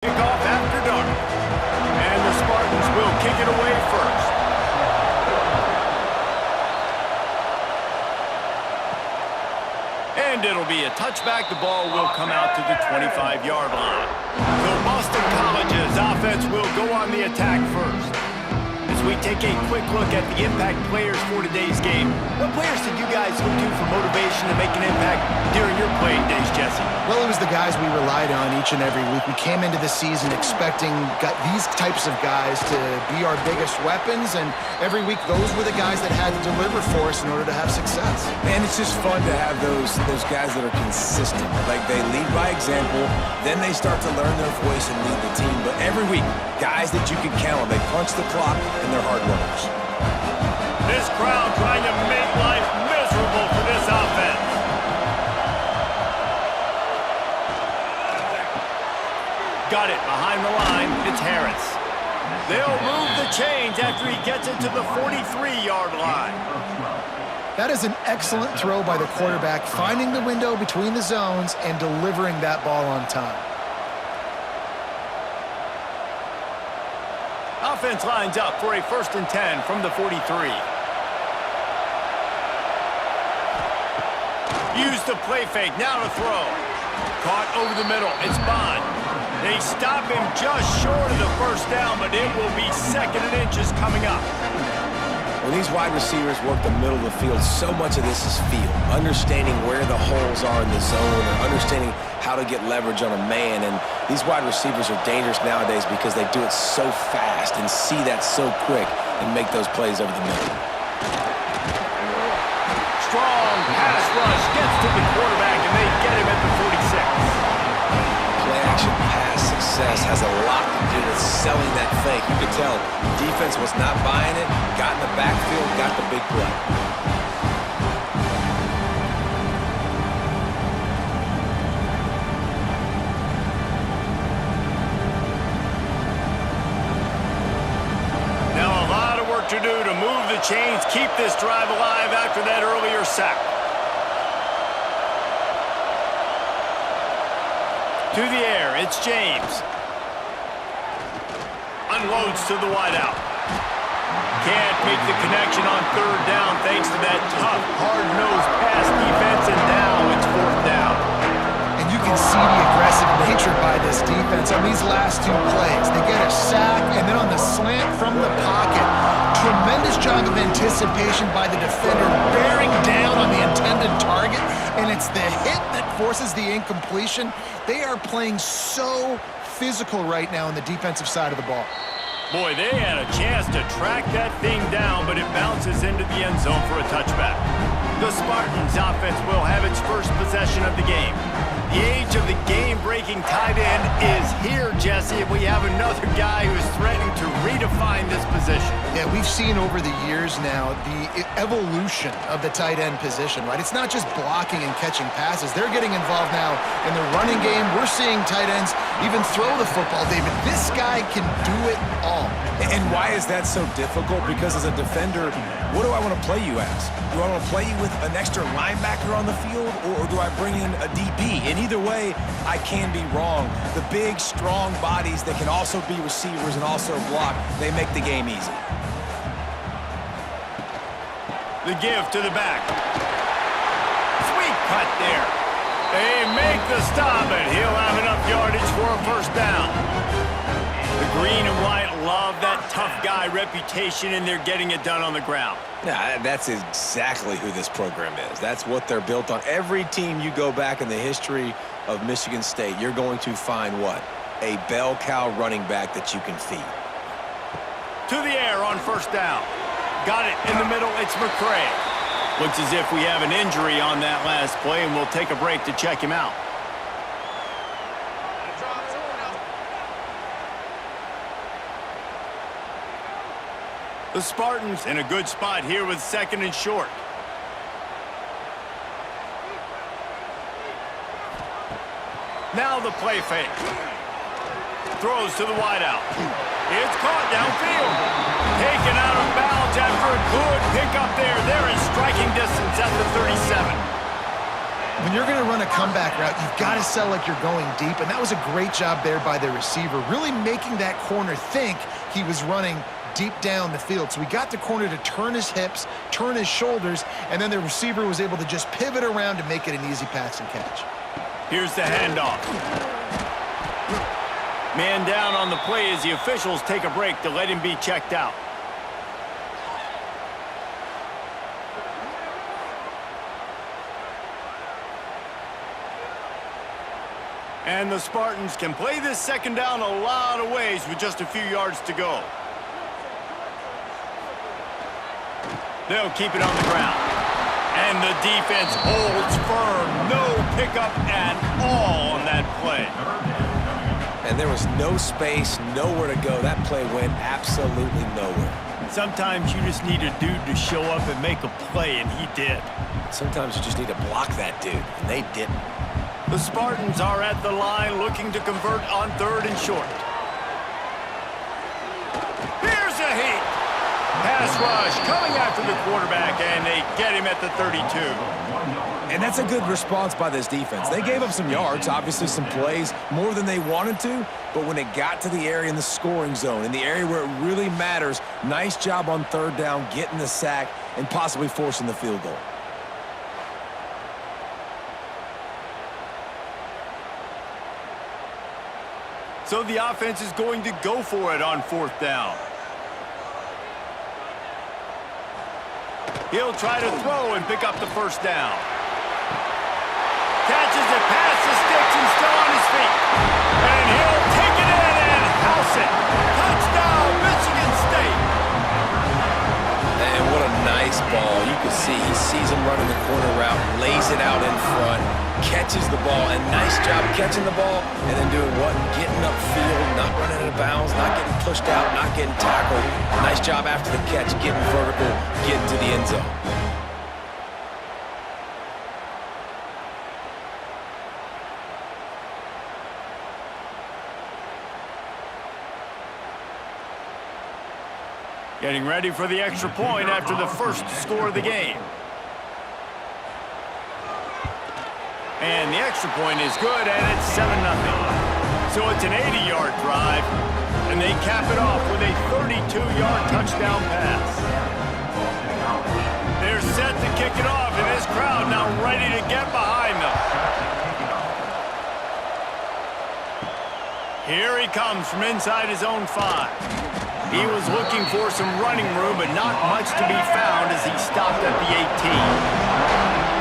Kickoff after dark. And the Spartans will kick it away first. And it'll be a touchback. The ball will come out to the 25-yard line. So Boston College's offense will go on the attack first. As we take a quick look at the impact players for today's game, what players did you guys look to for motivation to make an impact during your playing days, Jesse? Well, it was the guys we relied on each and every week. We came into the season expecting these types of guys to be our biggest weapons, and every week those were the guys that had to deliver for us in order to have success. And it's just fun to have those guys that are consistent. Like, they lead by example, then they start to learn their voice and lead the team. But every week, guys that you can count on, they punch the clock, and they're hard workers. This crowd trying to make life miserable for this offense. Got it behind the line. It's Harris. They'll move the chains after he gets it to the 43-yard line. That is an excellent throw by the quarterback, finding the window between the zones and delivering that ball on time. Offense lines up for a 1st and 10 from the 43. Use the play fake. Now to throw. Caught over the middle. It's Bond. They stop him just short of the 1st down, but it will be 2nd and inches coming up. When these wide receivers work the middle of the field, so much of this is feel. Understanding where the holes are in the zone, or understanding how to get leverage on a man. And these wide receivers are dangerous nowadays because they do it so fast and see that so quick and make those plays over the middle. Strong pass rush gets to the quarterback, and they get him at the 46. Play-action pass success has a lot to do with selling that fake. You could tell defense was not buying it, got in the backfield, got the big play. Now a lot of work to do to move the chains, keep this drive alive after that earlier sack. To the air, it's James. Unloads to the wideout. Can't make the connection on 3rd down thanks to that tough, hard-nosed pass defense, and now it's 4th down. And you can see the aggressive nature by this defense on these last 2 plays. They get a sack, and then on the slant from the pocket, tremendous job of anticipation by the defender, bearing down on the intended target, and it's the hit that forces the incompletion. They are playing so physical right now on the defensive side of the ball. Boy, they had a chance to track that thing down, but it bounces into the end zone for a touchback. The Spartans offense will have its first possession of the game. The age of the game-breaking tight end is here, Jesse, and we have another guy who is threatening to redefine this position. Yeah, we've seen over the years now the evolution of the tight end position, right? It's not just blocking and catching passes. They're getting involved now in the running game. We're seeing tight ends even throw the football, David. This guy can do it all. And why is that so difficult? Because as a defender, what do I want to play you as? Do I want to play you with an extra linebacker on the field, or do I bring in a DB? And either way, I can be wrong. The big, strong bodies that can also be receivers and also block, they make the game easy. The give to the back. Sweet cut there. They make the stop, and he'll have enough yardage for a 1st down. The green and white love that tough guy reputation, and they're getting it done on the ground. Yeah, that's exactly who this program is. That's what they're built on. Every team you go back in the history of Michigan State, you're going to find what? A bell cow running back that you can feed. To the air on 1st down. Got it in the middle. It's McCray. Looks as if we have an injury on that last play, and we'll take a break to check him out. The Spartans in a good spot here with 2nd and short. Now the play fake. Throws to the wideout. It's caught downfield. Taken out of bounds after a good pickup there. They're in striking distance at the 37. When you're going to run a comeback route, you've got to sell like you're going deep, and that was a great job there by the receiver, really making that corner think he was running deep down the field. So he got the corner to turn his hips, turn his shoulders, and then the receiver was able to just pivot around to make it an easy pass and catch. Here's the handoff. Man down on the play as the officials take a break to let him be checked out. And the Spartans can play this second down a lot of ways with just a few yards to go. They'll keep it on the ground. And the defense holds firm. No pickup at all on that play. And there was no space, nowhere to go. That play went absolutely nowhere. Sometimes you just need a dude to show up and make a play, and he did. Sometimes you just need to block that dude, and they didn't. The Spartans are at the line looking to convert on 3rd and short. Here's a heat. Pass rush coming after the quarterback, and they get him at the 32. And that's a good response by this defense. They gave up some yards, obviously some plays, more than they wanted to, but when it got to the area in the scoring zone, in the area where it really matters, nice job on 3rd down, getting the sack, and possibly forcing the field goal. So the offense is going to go for it on 4th down. He'll try to throw and pick up the 1st down. Catches it past the sticks and still on his feet. And he'll take it in and house it. Touchdown, Michigan State. And what a nice ball. You can see he sees him running the corner route, lays it out in front, catches the ball, and nice job catching the ball and then doing what? Getting upfield, not running out of bounds, not getting pushed out, not getting tackled. Nice job after the catch, getting vertical, getting to the end zone. Getting ready for the extra point after the first score of the game. And the extra point is good, and it's 7-0. So it's an 80-yard drive, and they cap it off with a 32-yard touchdown pass. They're set to kick it off, and this crowd now ready to get behind them. Here he comes from inside his own 5. He was looking for some running room, but not much to be found as he stopped at the 18.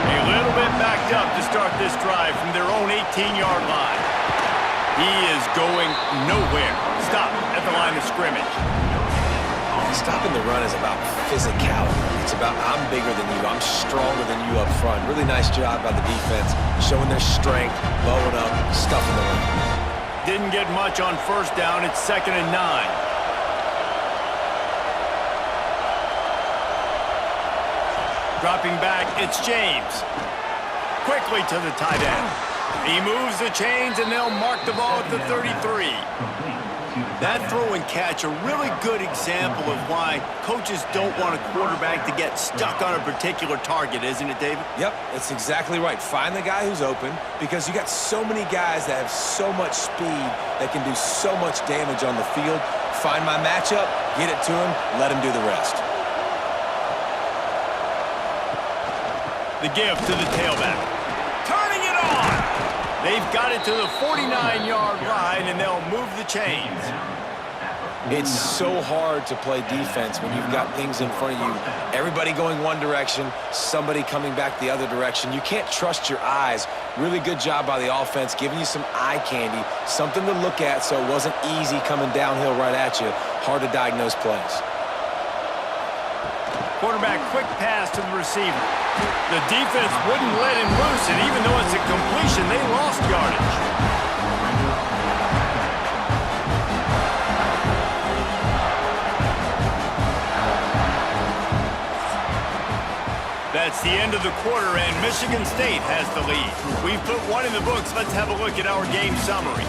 A little bit backed up to start this drive from their own 18-yard line. He is going nowhere. Stop at the line of scrimmage. Stopping the run is about physicality. It's about I'm bigger than you, I'm stronger than you up front. Really nice job by the defense, showing their strength, blowing up, stuffing the run. Didn't get much on 1st down. It's 2nd and 9. Dropping back, it's James. Quickly to the tight end. He moves the chains, and they'll mark the ball at the 33. That throw and catch, a really good example of why coaches don't want a quarterback to get stuck on a particular target, isn't it, David? Yep, that's exactly right. Find the guy who's open, because you got so many guys that have so much speed that can do so much damage on the field. Find my matchup, get it to him, let him do the rest. The give to the tailback. Turning it on! They've got it to the 49-yard line, and they'll move the chains. It's so hard to play defense when you've got things in front of you. Everybody going one direction, somebody coming back the other direction. You can't trust your eyes. Really good job by the offense, giving you some eye candy, something to look at so it wasn't easy coming downhill right at you. Hard to diagnose plays. Quarterback quick pass to the receiver. The defense wouldn't let him loose, and even though it's a completion, they lost yardage. That's the end of the quarter, and Michigan State has the lead. We've put one in the books. Let's have a look at our game summary.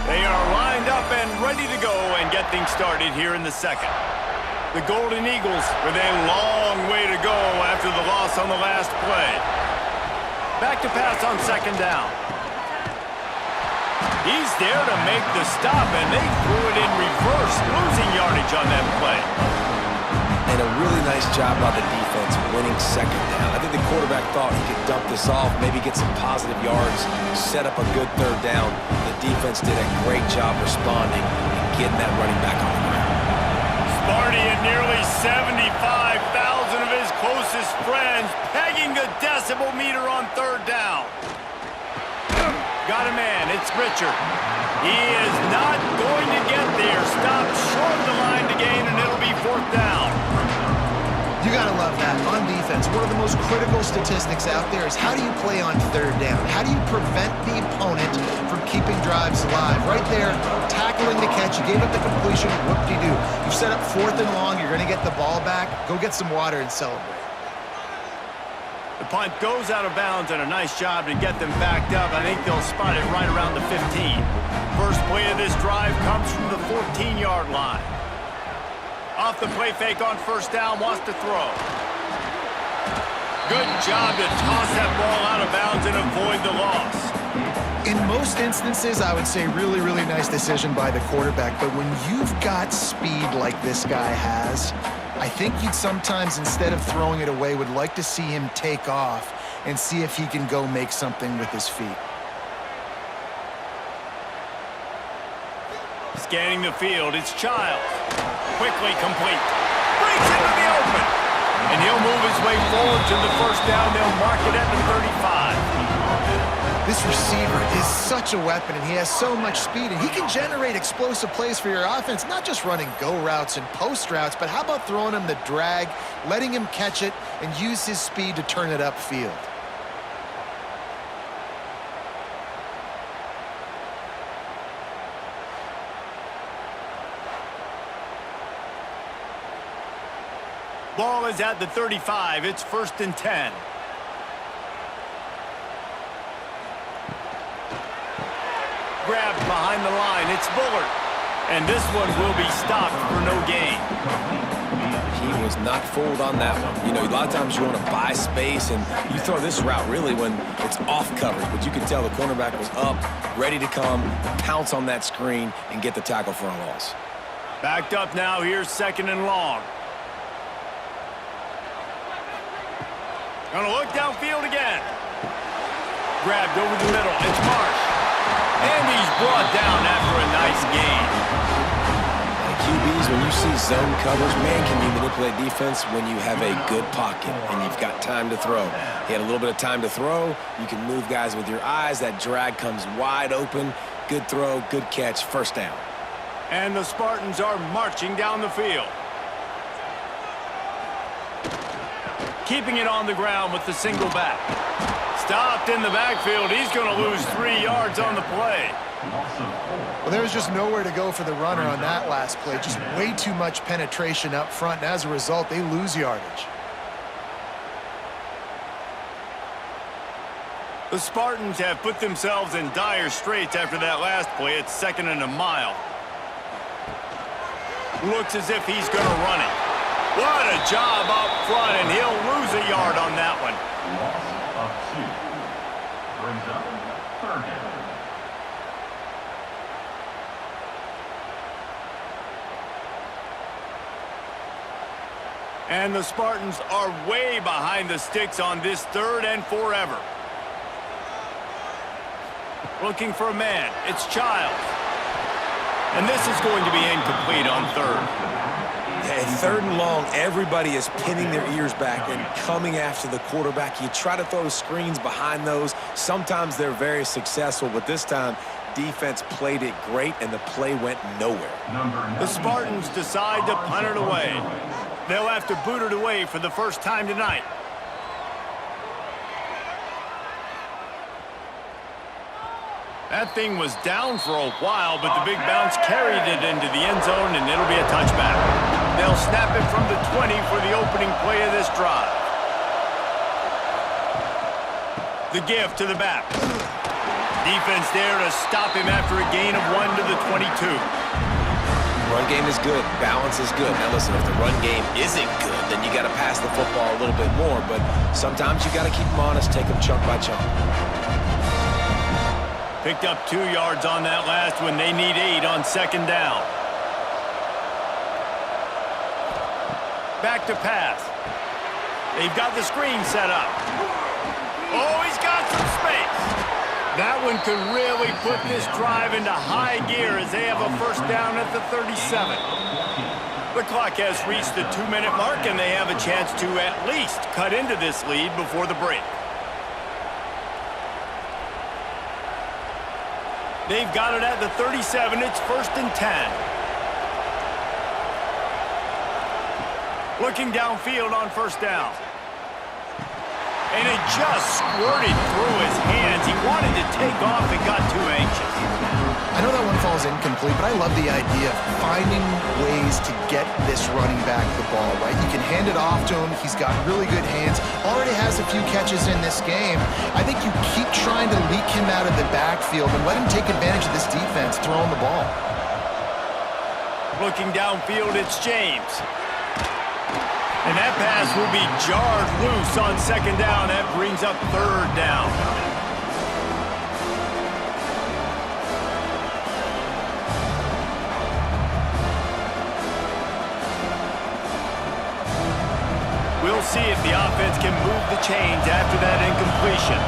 They are lined up and ready ready to go and get things started here in the second. The Golden Eagles with a long way to go after the loss on the last play. Back to pass on second down. He's there to make the stop, and they threw it in reverse, losing yardage on that play. And a really nice job by the defense winning second down. I think the quarterback thought he could dump this off, maybe get some positive yards, set up a good third down. The defense did a great job responding and getting that running back on the ground. Sparty and nearly 75,000 of his closest friends pegging the decibel meter on third down. Got a man, it's Richard. He is not going to get there. Stopped short of the line to gain, and it'll be fourth down. You gotta love that. On defense, one of the most critical statistics out there is how do you play on third down? How do you prevent the opponent from keeping drives alive? Right there, tackling the catch, you gave up the completion, whoop-de-doo. You set up fourth and long, you're gonna get the ball back, go get some water and celebrate. The punt goes out of bounds, and a nice job to get them backed up. I think they'll spot it right around the 15. First play of this drive comes from the 14-yard line. Off the play fake on first down, wants to throw. Good job to toss that ball out of bounds and avoid the loss. In most instances, I would say really, really nice decision by the quarterback, but when you've got speed like this guy has, I think you'd sometimes, instead of throwing it away, would like to see him take off and see if he can go make something with his feet. Scanning the field, it's Childs. Quickly complete. Breaks into the open. And he'll move his way forward to the first down. They'll mark it at the 35. This receiver is such a weapon, and he has so much speed, and he can generate explosive plays for your offense, not just running go routes and post routes, but how about throwing him the drag, letting him catch it, and use his speed to turn it upfield. Ball is at the 35. It's first and 10. Grabbed behind the line. It's Bullard. And this one will be stopped for no gain. He was not fooled on that one. You know, a lot of times you want to buy space, and you throw this route really when it's off coverage. But you can tell the cornerback was up, ready to come, pounce on that screen, and get the tackle for a loss. Backed up now. Here's second and long. Gonna look downfield again. Grabbed over the middle. It's Marsh. And he's brought down after a nice gain. And QBs, when you see zone coverage, man, can you manipulate defense when you have a good pocket and you've got time to throw. He had a little bit of time to throw. You can move guys with your eyes. That drag comes wide open. Good throw, good catch, first down. And the Spartans are marching down the field. Keeping it on the ground with the single back. Stopped in the backfield. He's going to lose 3 yards on the play. Well, there was just nowhere to go for the runner on that last play. Just way too much penetration up front, and as a result, they lose yardage. The Spartans have put themselves in dire straits after that last play. It's second and a mile. Looks as if he's going to run it. What a job up front, and he'll lose a yard on that one. Loss of 2. Brings up third down. And the Spartans are way behind the sticks on this third and forever. Looking for a man. It's Childs. And this is going to be incomplete on third. Yeah, third and long, everybody is pinning their ears back and coming after the quarterback. You try to throw screens behind those. Sometimes they're very successful, but this time, defense played it great, and the play went nowhere. The Spartans decide to punt it away. They'll have to boot it away for the first time tonight. That thing was down for a while, but the big bounce carried it into the end zone, and it'll be a touchback. They'll snap it from the 20 for the opening play of this drive. The give to the back. Defense there to stop him after a gain of 1 to the 22. Run game is good. Balance is good. Now listen, if the run game isn't good, then you got to pass the football a little bit more. But sometimes you got to keep them honest, take them chunk by chunk. Picked up 2 yards on that last one. They need 8 on second down. Back to pass. They've got the screen set up. Oh, he's got some space. That one could really put this drive into high gear as they have a first down at the 37. The clock has reached the 2-minute mark, and they have a chance to at least cut into this lead before the break. They've got it at the 37. It's 1st and 10. Looking downfield on first down. And it just squirted through his hands. He wanted to take off and got too anxious. I know that one falls incomplete, but I love the idea of finding ways to get this running back the ball, right? You can hand it off to him. He's got really good hands. Already has a few catches in this game. I think you keep trying to leak him out of the backfield and let him take advantage of this defense throwing the ball. Looking downfield, it's James. And that pass will be jarred loose on second down. That brings up third down. We'll see if the offense can move the chains after that incompletion.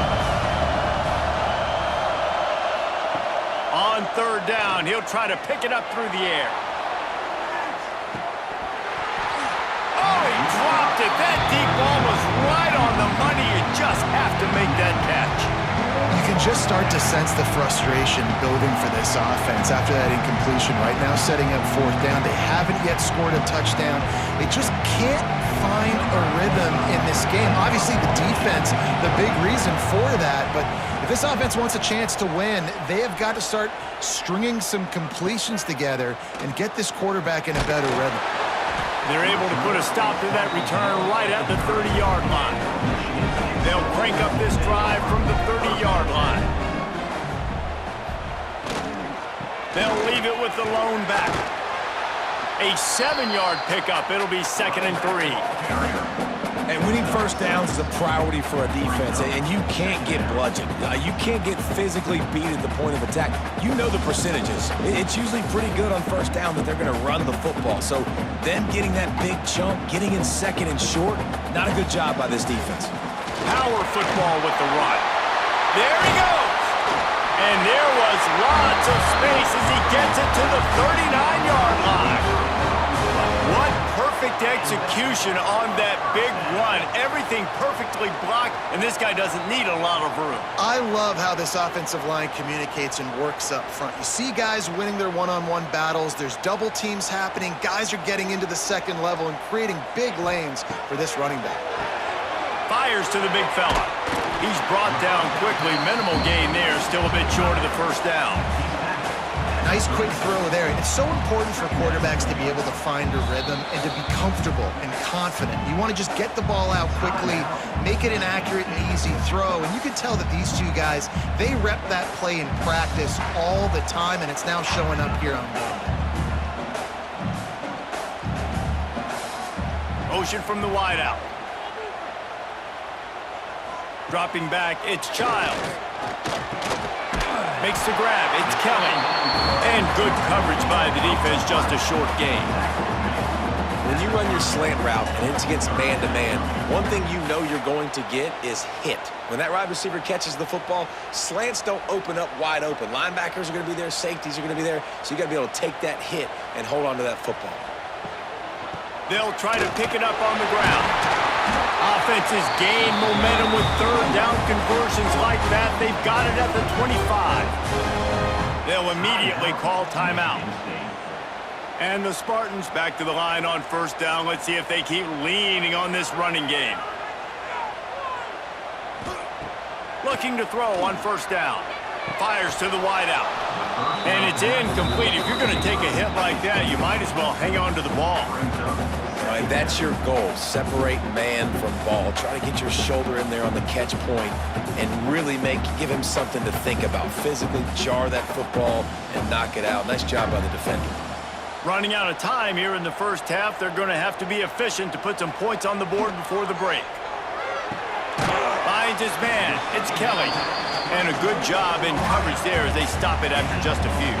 On third down, he'll try to pick it up through the air. Dropped it. That deep ball was right on the money. You just have to make that catch. You can just start to sense the frustration building for this offense after that incompletion. Right now, setting up fourth down. They haven't yet scored a touchdown. They just can't find a rhythm in this game. Obviously, the defense, the big reason for that. But if this offense wants a chance to win, they have got to start stringing some completions together and get this quarterback in a better rhythm. They're able to put a stop to that return right at the 30-yard line. They'll crank up this drive from the 30-yard line. They'll leave it with the lone back. A 7-yard pickup. It'll be 2nd and 3. And winning first downs is a priority for a defense, and you can't get bludgeoned. You can't get physically beat at the point of attack. You know the percentages. It's usually pretty good on first down that they're going to run the football. So them getting that big chunk, getting in second and short, not a good job by this defense. Power football with the run. There he goes. And there was lots of space as he gets it to the 39-yard line. What perfect execution on that big run. Everything perfectly blocked, and this guy doesn't need a lot of room. I love how this offensive line communicates and works up front. You see guys winning their one-on-one battles. There's double teams happening. Guys are getting into the second level and creating big lanes for this running back. Fires to the big fella. He's brought down quickly. Minimal gain there. Still a bit short of the first down. Nice quick throw there. It's so important for quarterbacks to be able to find a rhythm and to be comfortable and confident. You want to just get the ball out quickly, make it an accurate and easy throw. And you can tell that these two guys, they rep that play in practice all the time, and it's now showing up here on game day. Motion from the wideout. Dropping back, it's Childs. Makes the grab, it's Kelly. And good coverage by the defense, just a short gain. When you run your slant route and it's against man-to-man, one thing you know you're going to get is hit. When that wide receiver catches the football, slants don't open up wide open. Linebackers are going to be there, safeties are going to be there, so you got to be able to take that hit and hold on to that football. They'll try to pick it up on the ground. Offenses gain momentum with third down conversions like that. They've got it at the 25. They'll immediately call timeout. And the Spartans back to the line on first down. Let's see if they keep leaning on this running game. Looking to throw on first down. Fires to the wideout. And it's incomplete. If you're going to take a hit like that, you might as well hang on to the ball. Right, that's your goal. Separate man from ball. Try to get your shoulder in there on the catch point and really give him something to think about. Physically jar that football and knock it out. Nice job by the defender. Running out of time here in the first half, they're going to have to be efficient to put some points on the board before the break. Finds his man. It's Kelly. And a good job in coverage there as they stop it after just a few.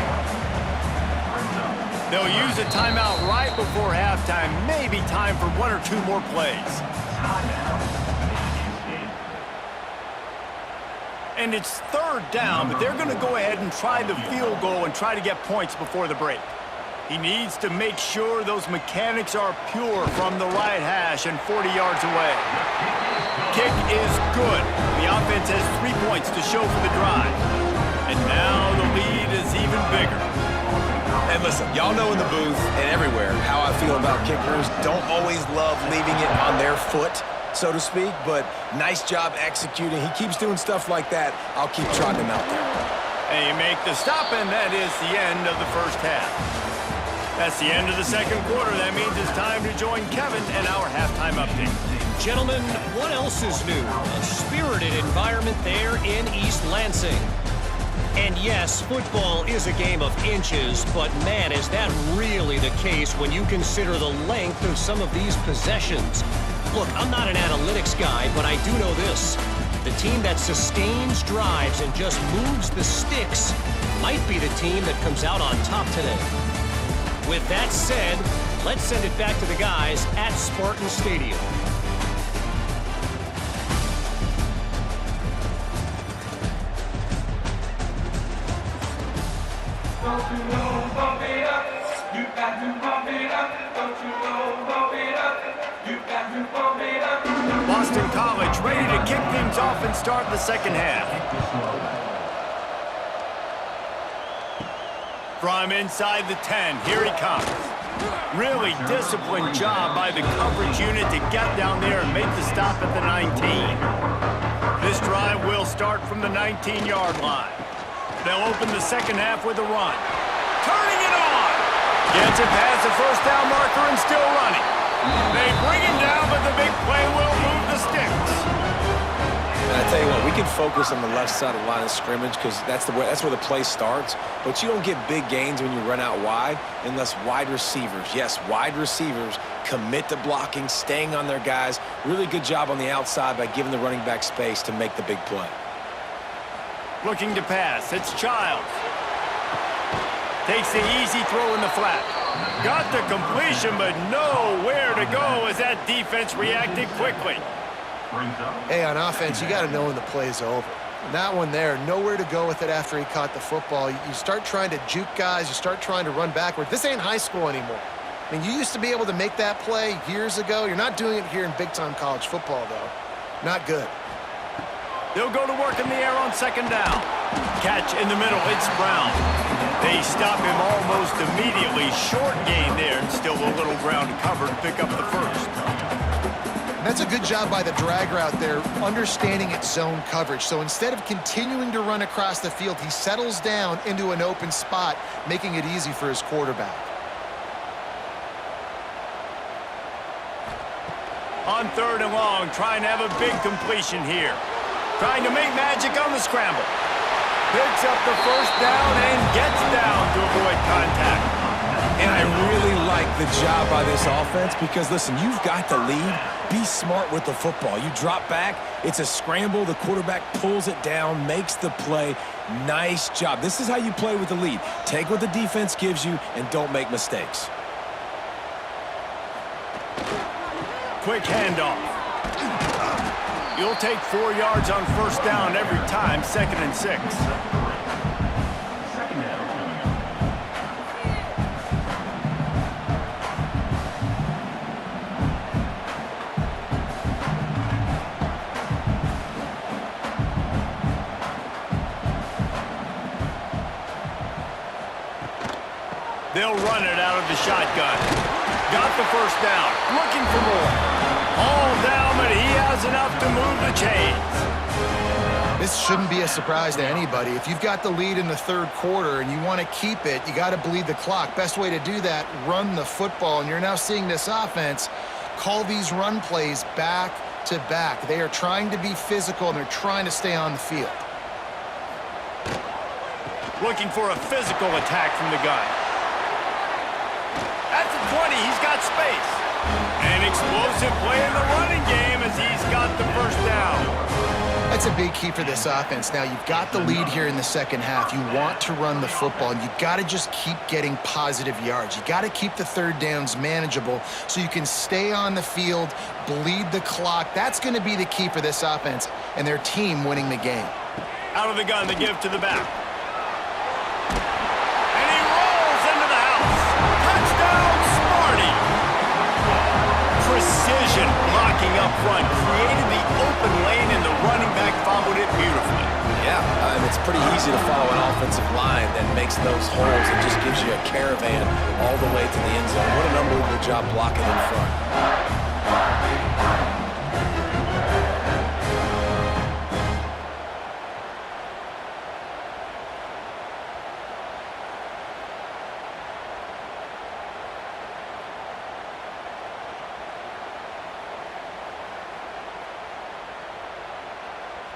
They'll use a timeout right before halftime. Maybe time for one or two more plays. And it's third down, but they're going to go ahead and try the field goal and try to get points before the break. He needs to make sure those mechanics are pure from the right hash and 40 yards away. Kick is good. The offense has 3 points to show for the drive. And now the lead is even bigger. And listen, y'all know in the booth and everywhere how I feel about kickers. Don't always love leaving it on their foot, so to speak, but nice job executing. He keeps doing stuff like that. I'll keep trotting him out there. They make the stop, and that is the end of the first half. That's the end of the second quarter. That means it's time to join Kevin and our halftime update. Gentlemen, what else is new? A spirited environment there in East Lansing. And yes, football is a game of inches, but man, is that really the case when you consider the length of some of these possessions. Look, I'm not an analytics guy, but I do know this. The team that sustains drives and just moves the sticks might be the team that comes out on top today. With that said, let's send it back to the guys at Spartan Stadium. Don't you know, bump it up. You got to bump it up. Don't you know, bump it up. You got to bump it up. Boston College ready to kick things off and start the second half. From inside the 10, here he comes. Really disciplined job by the coverage unit to get down there and make the stop at the 19. This drive will start from the 19-yard line. They'll open the second half with a run. Turning it on! Gets it past the first down marker and still running. They bring him down, but the big play will move the sticks. And I tell you what, we can focus on the left side of the line of scrimmage because that's where the play starts. But you don't get big gains when you run out wide unless wide receivers, yes, wide receivers, commit to blocking, staying on their guys. Really good job on the outside by giving the running back space to make the big play. Looking to pass, it's Childs. Takes the easy throw in the flat. Got the completion, but nowhere to go as that defense reacted quickly. Hey, on offense, you got to know when the play's over. And that one there, nowhere to go with it after he caught the football. You start trying to juke guys. You start trying to run backward. This ain't high school anymore. I mean, you used to be able to make that play years ago. You're not doing it here in big-time college football, though. Not good. They'll go to work in the air on second down. Catch in the middle, it's Brown. They stop him almost immediately. Short gain there, and still a little ground covered to pick up the first. And that's a good job by the drag route there, understanding its zone coverage. So instead of continuing to run across the field, he settles down into an open spot, making it easy for his quarterback. On third and long, trying to have a big completion here. Trying to make magic on the scramble. Picks up the first down and gets down to avoid contact. And I really like the job by this offense because, listen, you've got the lead. Be smart with the football. You drop back, it's a scramble. The quarterback pulls it down, makes the play. Nice job. This is how you play with the lead. Take what the defense gives you and don't make mistakes. Quick handoff. You'll take 4 yards on first down every time, 2nd and 6. They'll run it out of the shotgun. Got the first down, looking for more. All down, but he has enough to move the chains. This shouldn't be a surprise to anybody. If you've got the lead in the third quarter and you want to keep it, you got to bleed the clock. Best way to do that, run the football. And you're now seeing this offense call these run plays back to back. They are trying to be physical, and they're trying to stay on the field. Looking for a physical attack from the gun. At the 20, he's got space. An explosive play in the running game as he's got the first down. That's a big key for this offense. Now, you've got the lead here in the second half. You want to run the football, and you've got to just keep getting positive yards. You got to keep the third downs manageable so you can stay on the field, bleed the clock. That's going to be the key for this offense and their team winning the game. Out of the gun, the give to the back. And he rolls into the house. Touchdown, Sparty! Precision blocking up front, created the open lane, and the running back followed it beautifully. Yeah, it's pretty easy to follow an offensive line that makes those holes and just gives you a caravan all the way to the end zone. What an unbelievable job blocking in front.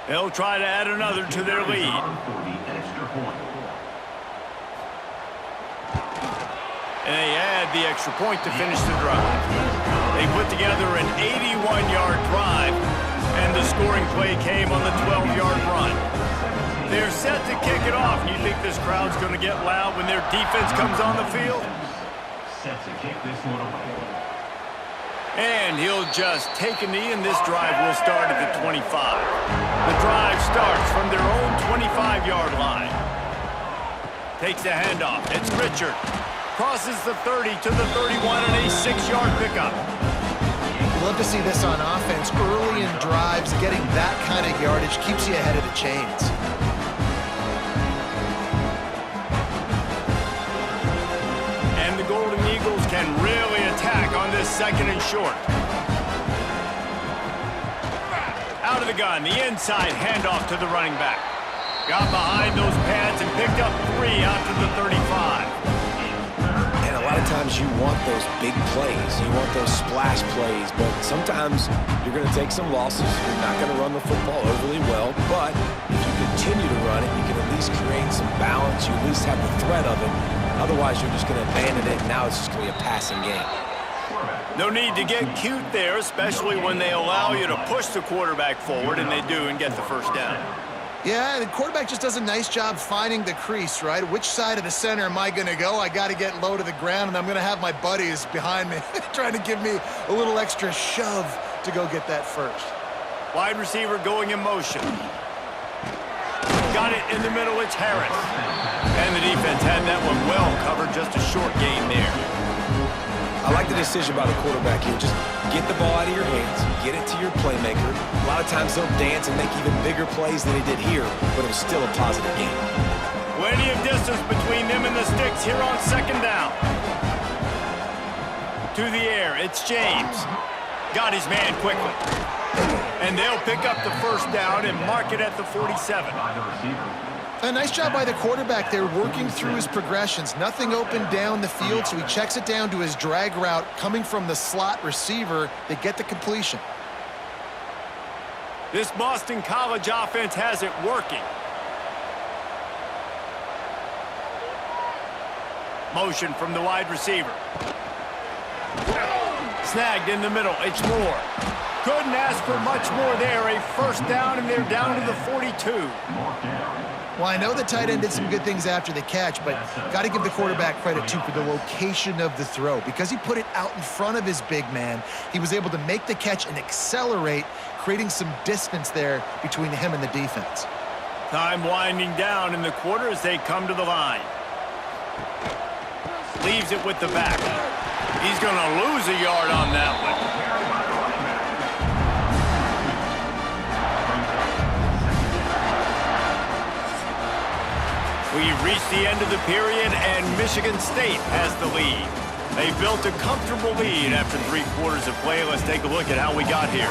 They'll try to add another to their lead. And they add the extra point to finish the drive. They put together an 81-yard drive, and the scoring play came on the 12-yard run. They're set to kick it off. You think this crowd's going to get loud when their defense comes on the field? Set to kick this one away. And he'll just take a knee, and this drive will start at the 25. The drive starts from their own 25-yard line. Takes the handoff. It's Richard. Crosses the 30 to the 31 and a 6-yard pickup. Love to see this on offense. Early in drives, getting that kind of yardage keeps you ahead of the chains. And the Golden Eagles can really attack on this second and short. Out of the gun, the inside handoff to the running back. Got behind those pads and picked up 3 out to the 35. And a lot of times you want those big plays. You want those splash plays, but sometimes you're going to take some losses. You're not going to run the football overly well, but if you continue to run it, you can at least create some balance. You at least have the threat of it. Otherwise, you're just going to abandon it, and now it's just going to be a passing game. No need to get cute there, especially when they allow you to push the quarterback forward, and they do, and get the first down. Yeah, the quarterback just does a nice job finding the crease, right? Which side of the center am I going to go? I got to get low to the ground, and I'm going to have my buddies behind me trying to give me a little extra shove to go get that first. Wide receiver going in motion. Got it in the middle, it's Harris. And the defense had that one well covered, just a short gain there. I like the decision by the quarterback here. Just get the ball out of your hands, get it to your playmaker. A lot of times they'll dance and make even bigger plays than they did here, but it was still a positive game. Plenty of distance between them and the sticks here on second down. To the air, it's James. Got his man quickly. And they'll pick up the first down and mark it at the 47. A nice job by the quarterback there, working through his progressions. Nothing open down the field, so he checks it down to his drag route coming from the slot receiver. They get the completion. This Boston College offense has it working. Motion from the wide receiver. Snagged in the middle. It's Moore. Couldn't ask for much more there. A first down, and they're down to the 42. Well, I know the tight end did some good things after the catch, but got to give the quarterback credit, too, for the location of the throw. Because he put it out in front of his big man, he was able to make the catch and accelerate, creating some distance there between him and the defense. Time winding down in the quarter as they come to the line. Leaves it with the back. He's going to lose a yard on that one. We've reached the end of the period, and Michigan State has the lead. They built a comfortable lead after 3 quarters of play. Let's take a look at how we got here.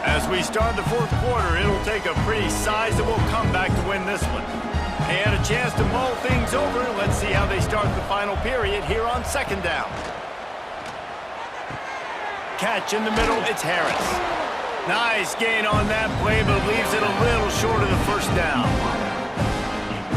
As we start the 4th quarter, it'll take a pretty sizable comeback to win this one. They had a chance to mull things over. Let's see how they start the final period here on second down. Catch in the middle, it's Harris. Nice gain on that play, but leaves it a little short of the first down.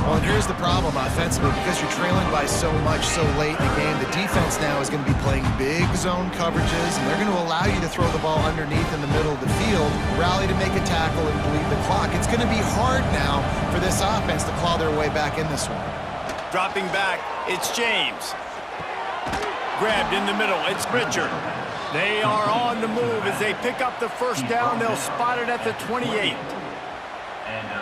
Well, and here's the problem offensively. Because you're trailing by so much so late in the game, the defense now is going to be playing big zone coverages, and they're going to allow you to throw the ball underneath in the middle of the field, rally to make a tackle, and bleed the clock. It's going to be hard now for this offense to claw their way back in this one. Dropping back, it's James. Grabbed in the middle, it's Richard. They are on the move as they pick up the first down. They'll spot it at the 28.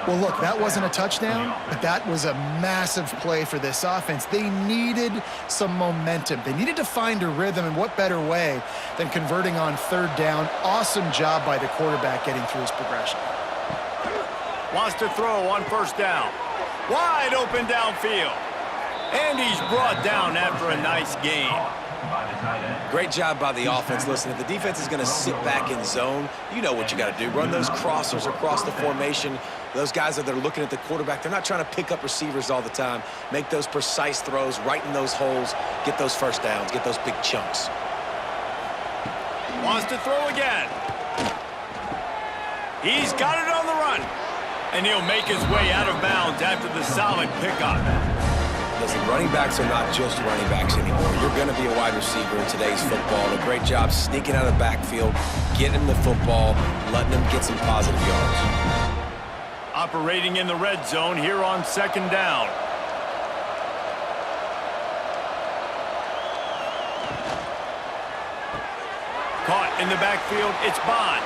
Well, look, that wasn't a touchdown, but that was a massive play for this offense. They needed some momentum. They needed to find a rhythm, and what better way than converting on third down. Awesome job by the quarterback getting through his progression. Wants to throw on first down. Wide open downfield. And he's brought down after a nice gain. Great job by the offense. Listen, if the defense is going to sit back in zone, you know what you got to do. Run those crossers across the formation. Those guys that are looking at the quarterback, they're not trying to pick up receivers all the time. Make those precise throws, right in those holes, get those first downs, get those big chunks. Wants to throw again. He's got it on the run. And he'll make his way out of bounds after the solid pickup. Listen, running backs are not just running backs anymore. You're going to be a wide receiver in today's football. A great job sneaking out of the backfield, getting him the football, letting him get some positive yards. Operating in the red zone here on second down. Caught in the backfield, it's Bond.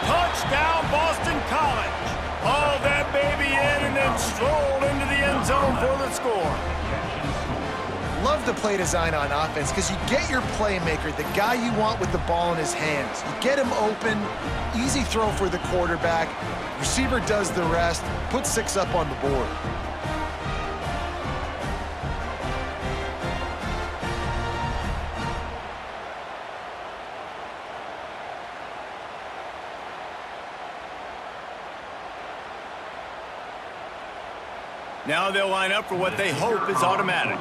Touchdown, Boston College. Haul that baby in and then strolled into the end zone for the score. Love the play design on offense because you get your playmaker, the guy you want with the ball in his hands. You get him open, easy throw for the quarterback. Receiver does the rest, put 6 up on the board. Now they'll line up for what they hope is automatic.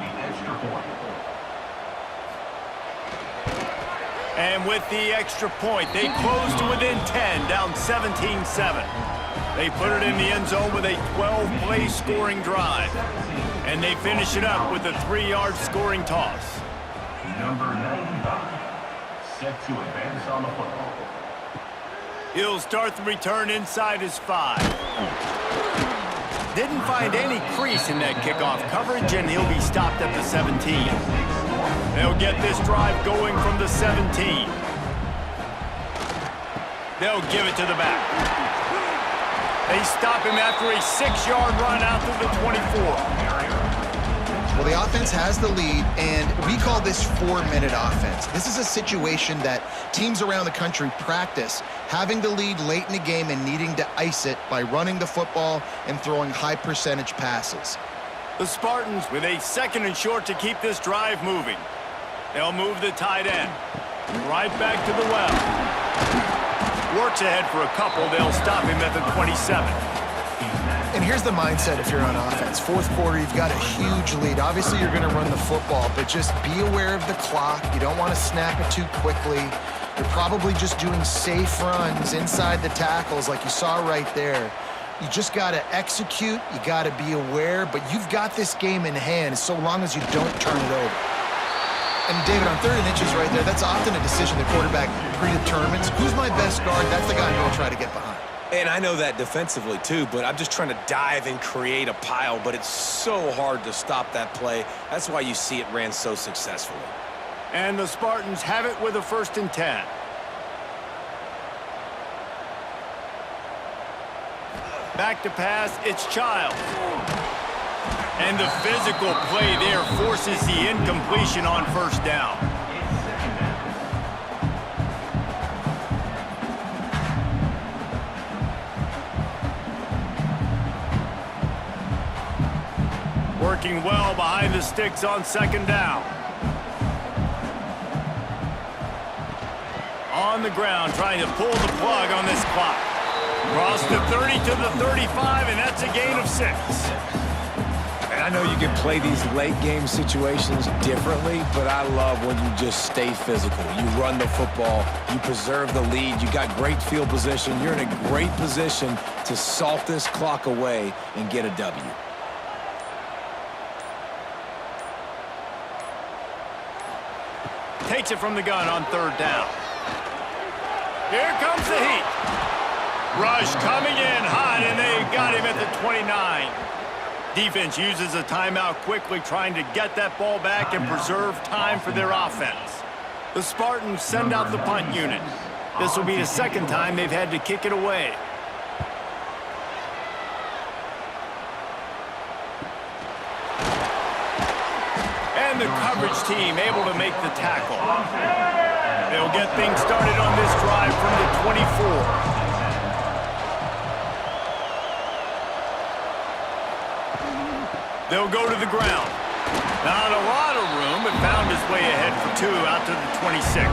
And with the extra point, they close to within 10, down 17-7. They put it in the end zone with a 12-play scoring drive. And they finish it up with a 3-yard scoring toss. Number 95, set to advance on the football. He'll start the return inside his 5. Didn't find any crease in that kickoff coverage, and he'll be stopped at the 17. They'll get this drive going from the 17. They'll give it to the back. They stop him after a 6-yard run out to the 24. Well, the offense has the lead, and we call this 4-minute offense. This is a situation that teams around the country practice, having the lead late in the game and needing to ice it by running the football and throwing high-percentage passes. The Spartans with a 2nd and short to keep this drive moving. They'll move the tight end right back to the well. Works ahead for a couple. They'll stop him at the 27. And here's the mindset if you're on offense. 4th quarter, you've got a huge lead. Obviously, you're going to run the football, but just be aware of the clock. You don't want to snap it too quickly. You're probably just doing safe runs inside the tackles like you saw right there. You just got to execute. You got to be aware, but you've got this game in hand so long as you don't turn it over. And, David, on 3rd and inches right there, that's often a decision the quarterback predetermines. Who's my best guard? That's the guy I'm going to try to get behind. And I know that defensively, too, but I'm just trying to dive and create a pile, but it's so hard to stop that play. That's why you see it ran so successfully. And the Spartans have it with a 1st and 10. Back to pass, it's Childs. And the physical play there forces the incompletion on first down. Working well behind the sticks on 2nd down. On the ground, trying to pull the plug on this clock. Across the 30 to the 35, and that's a gain of 6. I know you can play these late game situations differently, but I love when you just stay physical. You run the football, you preserve the lead, you got great field position, you're in a great position to salt this clock away and get a W. Takes it from the gun on third down. Here comes the heat. Rush coming in hot, and they got him at the 29. Defense uses a timeout quickly, trying to get that ball back and preserve time for their offense. The Spartans send out the punt unit. This will be the second time they've had to kick it away. And the coverage team able to make the tackle. They'll get things started on this drive from the 24. They'll go to the ground. Not a lot of room, but found his way ahead for 2 out to the 26.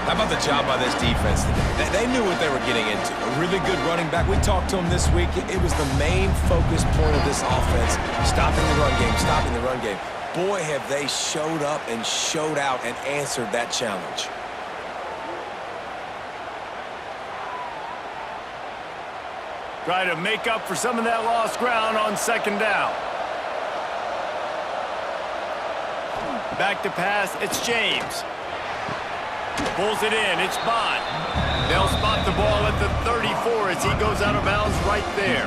How about the job by this defense today? They knew what they were getting into. A really good running back. We talked to him this week. It was the main focus point of this offense, stopping the run game, stopping the run game. Boy, have they showed up and showed out and answered that challenge. Try to make up for some of that lost ground on second down. Back to pass, it's James. Pulls it in, it's Bond. They'll spot the ball at the 34 as he goes out of bounds right there.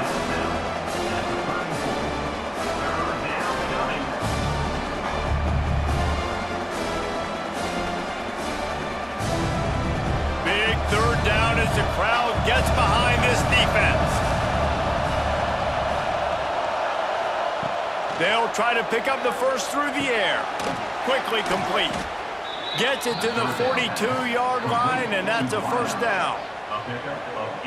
Big third down as the crowd gets behind this defense. They'll try to pick up the first through the air. Quickly complete. Gets it to the 42-yard line, and that's a first down.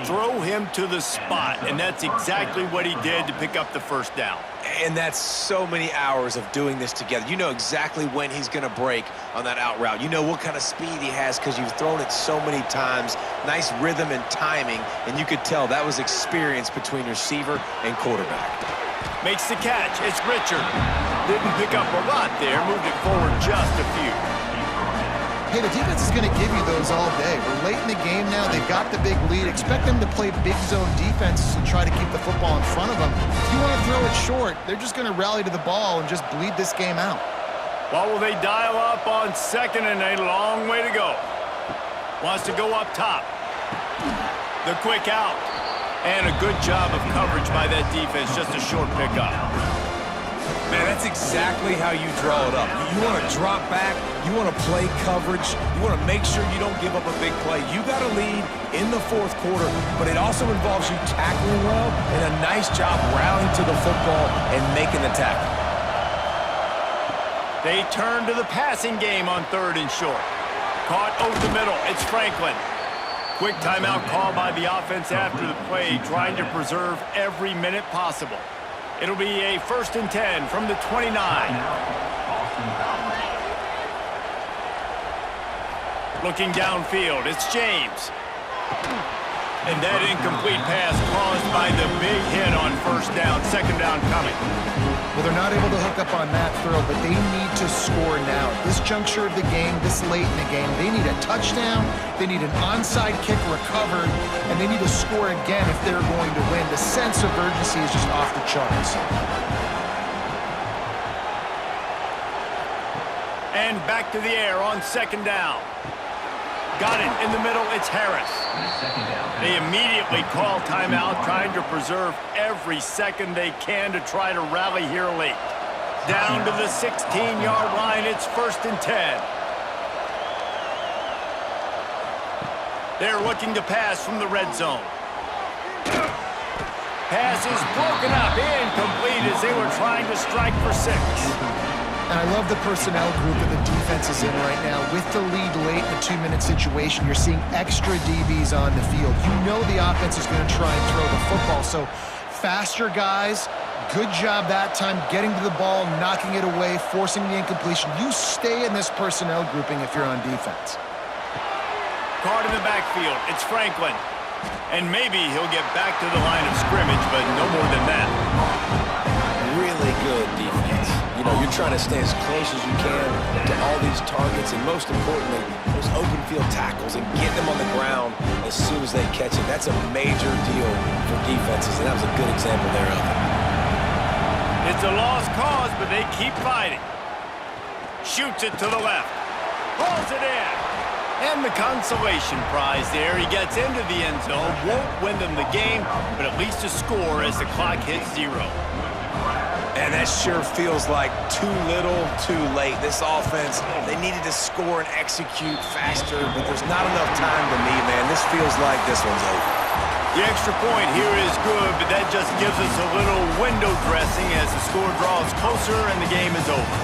Throw him to the spot, and that's exactly what he did to pick up the first down. And that's so many hours of doing this together. You know exactly when he's going to break on that out route. You know what kind of speed he has because you've thrown it so many times. Nice rhythm and timing, and you could tell that was experience between receiver and quarterback. Makes the catch. It's Richard. Didn't pick up a lot there. Moved it forward just a few. Hey, the defense is going to give you those all day. We're late in the game now. They've got the big lead. Expect them to play big zone defense and try to keep the football in front of them. If you want to throw it short, they're just going to rally to the ball and just bleed this game out. Well, will they dial up on second and a long way to go? Wants to go up top. The quick out. And a good job of coverage by that defense, just a short pickup. Man, that's exactly how you draw it up. You want to drop back, you want to play coverage, you want to make sure you don't give up a big play. You got to lead in the fourth quarter, but it also involves you tackling well and a nice job rallying to the football and making the tackle. They turn to the passing game on third and short. Caught over the middle, it's Franklin. Quick timeout call by the offense after the play, trying to preserve every minute possible. It'll be a 1st and 10 from the 29. Looking downfield, it's James. And that incomplete pass caused by the big hit on first down. Second down coming. Well, they're not able to hook up on that throw, but they need to score now. This juncture of the game, this late in the game, they need a touchdown, they need an onside kick recovered, and they need to score again if they're going to win. The sense of urgency is just off the charts. And back to the air on second down. Got it in the middle, it's Harris. They immediately call timeout, trying to preserve every second they can to try to rally here late. Down to the 16-yard line, it's 1st and 10. They're looking to pass from the red zone. Pass is broken up, incomplete as they were trying to strike for 6. And I love the personnel group that the defense is in right now. With the lead late in a 2-minute situation, you're seeing extra DBs on the field. You know the offense is going to try and throw the football. So faster guys, good job that time getting to the ball, knocking it away, forcing the incompletion. You stay in this personnel grouping if you're on defense. Caught in the backfield, it's Franklin. And maybe he'll get back to the line of scrimmage, but no more than that. Really good defense. You know, you're trying to stay as close as you can to all these targets, and most importantly, those open field tackles and get them on the ground as soon as they catch it. That's a major deal for defenses, and that was a good example there of it. It's a lost cause, but they keep fighting. Shoots it to the left. Pulls it in. And the consolation prize there. He gets into the end zone. Won't win them the game, but at least a score as the clock hits 0. And that sure feels like too little, too late. This offense, they needed to score and execute faster, but there's not enough time to me, man. This feels like this one's over. The extra point here is good, but that just gives us a little window dressing as the score draws closer and the game is over.